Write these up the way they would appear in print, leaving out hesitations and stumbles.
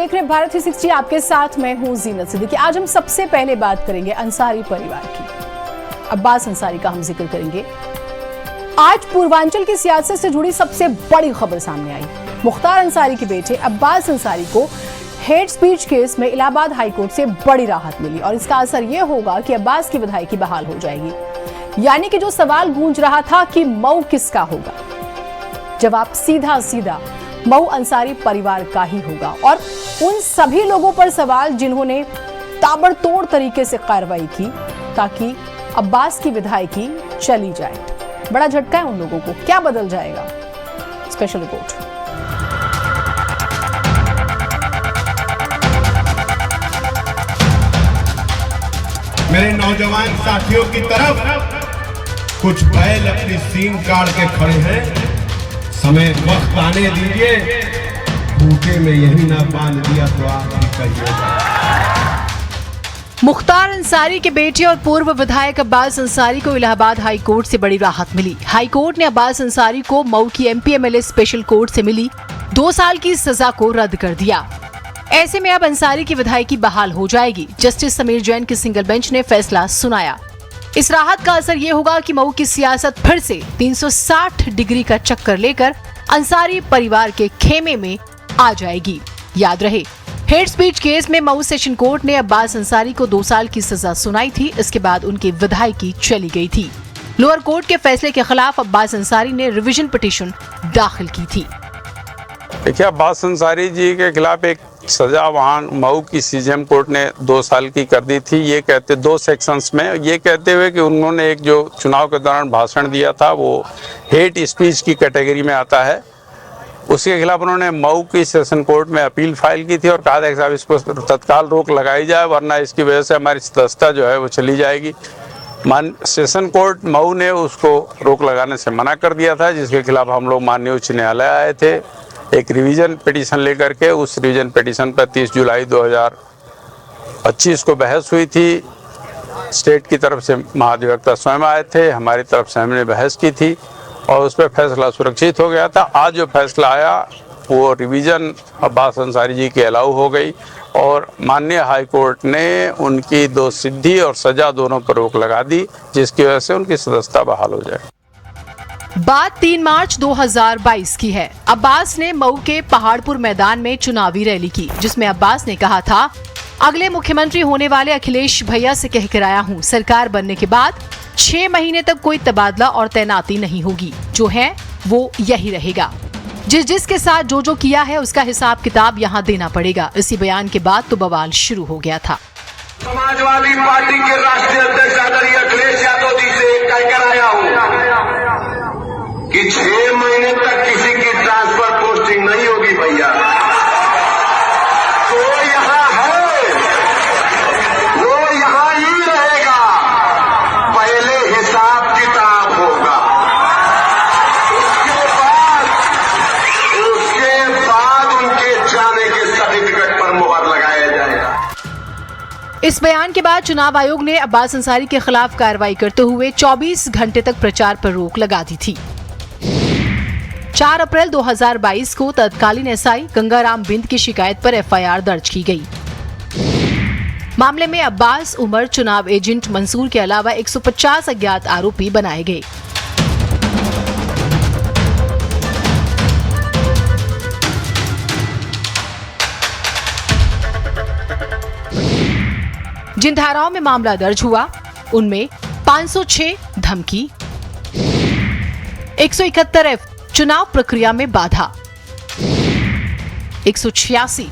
देख रहे हैं भारत 360। आपके साथ मैं हूं जीनत सिद्दीकी। आज हम सबसे पहले बात करेंगे अंसारी परिवार की। अब्बास अंसारी का हम जिक्र करेंगे। आज पूर्वांचल की सियासत से जुड़ी सबसे बड़ी खबर सामने आई। मुख्तार अंसारी के बेटे अब्बास अंसारी को हेट स्पीच केस में इलाहाबाद हाईकोर्ट से बड़ी राहत मिली और इसका असर यह होगा कि अब्बास की विधायकी बहाल हो जाएगी। यानी कि जो सवाल गूंज रहा था कि मऊ किसका होगा, जवाब सीधा सीधा मऊ अंसारी परिवार का ही होगा। और उन सभी लोगों पर सवाल जिन्होंने ताबड़तोड़ तरीके से कार्रवाई की ताकि अब्बास की विधायकी चली जाए। बड़ा झटका है उन लोगों को। क्या बदल जाएगा? Special report. मेरे नौजवान साथियों की तरफ कुछ बैल अपनी सींग काट के खड़े हैं। समय वक्त आने दीजिए, भूखे में यही ना बांध दिया तो आप भी कहिएगा। मुख्तार अंसारी के बेटे और पूर्व विधायक अब्बास अंसारी को इलाहाबाद हाई कोर्ट से बड़ी राहत मिली। हाई कोर्ट ने अब्बास अंसारी को मऊ की एमपीएमएलए स्पेशल कोर्ट से मिली 2 साल की सजा को रद्द कर दिया। ऐसे में अब अंसारी की विधायकी बहाल हो जाएगी। जस्टिस समीर जैन की सिंगल बेंच ने फैसला सुनाया। इस राहत का असर ये होगा कि मऊ की सियासत फिर से 360 डिग्री का चक्कर लेकर अंसारी परिवार के खेमे में आ जाएगी। याद रहे, हेट स्पीच केस में मऊ सेशन कोर्ट ने अब्बास अंसारी को 2 साल की सजा सुनाई थी। इसके बाद उनकी विधायकी चली गई थी। लोअर कोर्ट के फैसले के खिलाफ अब्बास अंसारी ने रिवीजन पिटीशन दाखिल की थी। देखिए, अब्बास अंसारी जी के खिलाफ एक सजा वहाँ मऊ की सीजेएम कोर्ट ने 2 साल की कर दी थी। ये कहते 2 सेक्शंस में, ये कहते हुए कि उन्होंने एक जो चुनाव के दौरान भाषण दिया था वो हेट स्पीच की कैटेगरी में आता है। उसके खिलाफ उन्होंने मऊ की सेशन कोर्ट में अपील फाइल की थी और कहा था कि साहब इस पर तत्काल रोक लगाई जाए, वरना इसकी वजह से हमारी सदस्यता जो है वो चली जाएगी। सेशन कोर्ट मऊ ने उसको रोक लगाने से मना कर दिया था, जिसके खिलाफ हम लोग माननीय उच्च न्यायालय आए थे एक रिवीजन पिटीशन लेकर के। उस रिवीजन पिटीशन पर 30 जुलाई 2025 को बहस हुई थी। स्टेट की तरफ से महाधिवक्ता स्वयं आए थे, हमारी तरफ से हमने बहस की थी और उस पर फैसला सुरक्षित हो गया था। आज जो फैसला आया वो रिवीजन अब्बास अंसारी जी की अलाउ हो गई और माननीय हाई कोर्ट ने उनकी दोषसिद्धि और सजा दोनों पर रोक लगा दी, जिसकी वजह से उनकी सदस्यता बहाल हो जाए। बात 3 मार्च 2022 की है। अब्बास ने मऊ के पहाड़पुर मैदान में चुनावी रैली की, जिसमें अब्बास ने कहा था, अगले मुख्यमंत्री होने वाले अखिलेश भैया से कहकर आया हूँ, सरकार बनने के बाद 6 महीने तक कोई तबादला और तैनाती नहीं होगी। जो है वो यही रहेगा। जिसके साथ जो किया है उसका हिसाब किताब यहाँ देना पड़ेगा। इसी बयान के बाद तो बवाल शुरू हो गया था। समाजवादी पार्टी के राष्ट्रीय अध्यक्ष आदरणीय अखिलेश यादव जी से कहकर आया हूँ कि 6 महीने तक किसी की ट्रांसफर पोस्टिंग नहीं होगी भैया। तो यहाँ है, वो यहाँ ही रहेगा। पहले हिसाब किताब होगा, उसके बाद उनके जाने के सर्टिफिकेट पर मुहर लगाया जाएगा। इस बयान के बाद चुनाव आयोग ने अब्बास अंसारी के खिलाफ कार्रवाई करते हुए 24 घंटे तक प्रचार पर रोक लगा दी थी। 4 अप्रैल 2022 को तत्कालीन एसआई गंगाराम बिंद की शिकायत पर एफआईआर दर्ज की गई। मामले में अब्बास, उमर, चुनाव एजेंट मंसूर के अलावा 150 अज्ञात आरोपी बनाए गए। जिन धाराओं में मामला दर्ज हुआ उनमें 506 धमकी, 171F चुनाव प्रक्रिया में बाधा, 186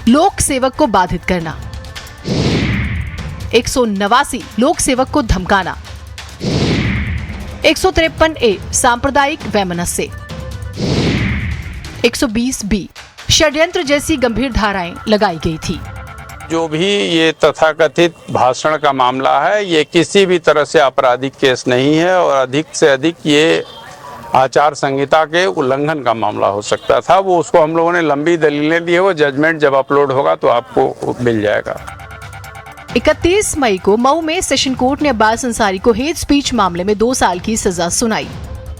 लोक सेवक को बाधित करना, 189 लोक सेवक को धमकाना, 153A सांप्रदायिक वैमनस्य, 120B षड्यंत्र जैसी गंभीर धाराएं लगाई गई थी। जो भी ये तथाकथित भाषण का मामला है, ये किसी भी तरह से आपराधिक केस नहीं है और अधिक से अधिक ये आचार संहिता के उल्लंघन का मामला हो सकता था। वो उसको हम लोगों ने लंबी दलीलें दी है, वो जजमेंट जब अपलोड होगा तो आपको मिल जाएगा। 31 मई को मऊ में सेशन कोर्ट ने अब्बास अंसारी को हेट स्पीच मामले में 2 साल की सजा सुनाई।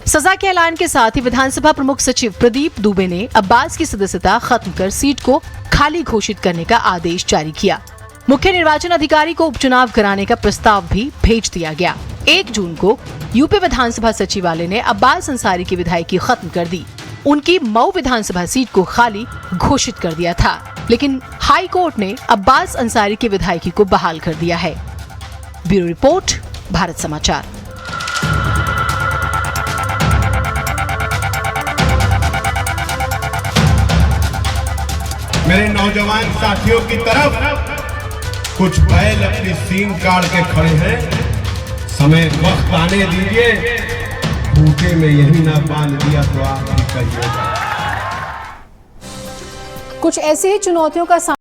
सजा के ऐलान के साथ ही विधानसभा प्रमुख सचिव प्रदीप दुबे ने अब्बास की सदस्यता खत्म कर सीट को खाली घोषित करने का आदेश जारी किया। मुख्य निर्वाचन अधिकारी को उपचुनाव कराने का प्रस्ताव भी भेज दिया गया। 1 जून को यूपी विधानसभा सचिवालय ने अब्बास अंसारी की विधायकी खत्म कर दी। उनकी मऊ विधानसभा सीट को खाली घोषित कर दिया था, लेकिन हाई कोर्ट ने अब्बास अंसारी की विधायकी को बहाल कर दिया है। ब्यूरो रिपोर्ट, भारत समाचार। मेरे नौजवान साथियों की तरफ कुछ बैल अपनी सींग काट के खड़े हैं। समय वक्त आने दीजिए, बूटे में यही ना बांध दिया तो आप भी कहिएगा। कुछ ऐसी ही चुनौतियों का